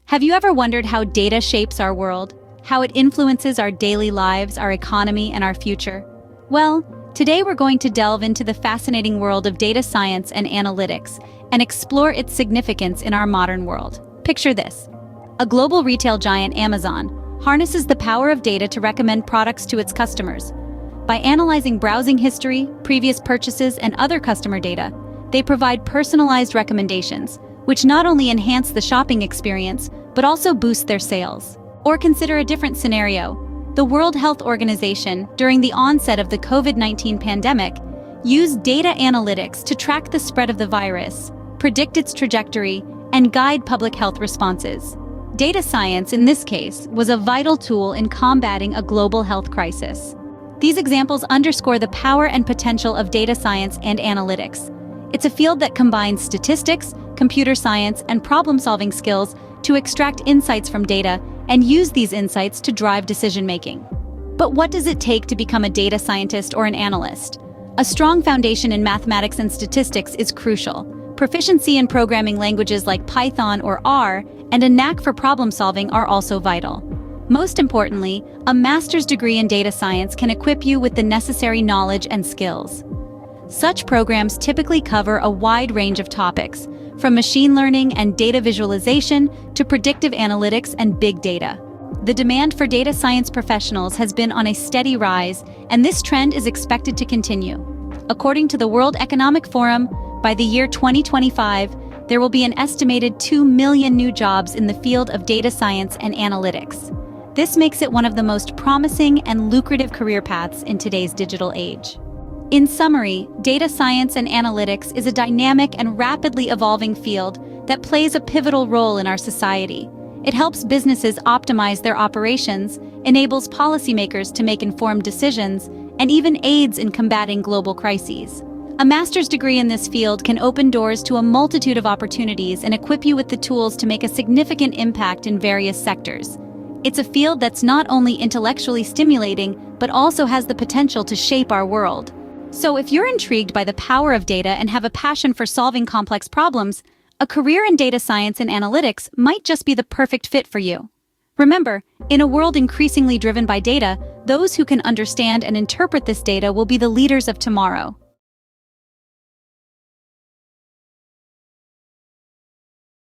Have you ever wondered how data shapes our world? How it influences our daily lives, our economy, and our future? Well, today we're going to delve into the fascinating world of data science and analytics and explore its significance in our modern world. Picture this. A global retail giant, Amazon, harnesses the power of data to recommend products to its customers. By analyzing browsing history, previous purchases, and other customer data, they provide personalized recommendations, which not only enhance the shopping experience, but also boost their sales. Or consider a different scenario. The World Health Organization, during the onset of the COVID-19 pandemic, used data analytics to track the spread of the virus, predict its trajectory, and guide public health responses. Data science, in this case, was a vital tool in combating a global health crisis. These examples underscore the power and potential of data science and analytics. It's a field that combines statistics, computer science, and problem-solving skills to extract insights from data and use these insights to drive decision-making. But what does it take to become a data scientist or an analyst? A strong foundation in mathematics and statistics is crucial. Proficiency in programming languages like Python or R and a knack for problem-solving are also vital. Most importantly, a master's degree in data science can equip you with the necessary knowledge and skills. Such programs typically cover a wide range of topics, from machine learning and data visualization to predictive analytics and big data. The demand for data science professionals has been on a steady rise, and this trend is expected to continue. According to the World Economic Forum, by the year 2025, there will be an estimated 2 million new jobs in the field of data science and analytics. This makes it one of the most promising and lucrative career paths in today's digital age. In summary, data science and analytics is a dynamic and rapidly evolving field that plays a pivotal role in our society. It helps businesses optimize their operations, enables policymakers to make informed decisions, and even aids in combating global crises. A master's degree in this field can open doors to a multitude of opportunities and equip you with the tools to make a significant impact in various sectors. It's a field that's not only intellectually stimulating, but also has the potential to shape our world. So if you're intrigued by the power of data and have a passion for solving complex problems, a career in data science and analytics might just be the perfect fit for you. Remember, in a world increasingly driven by data, those who can understand and interpret this data will be the leaders of tomorrow.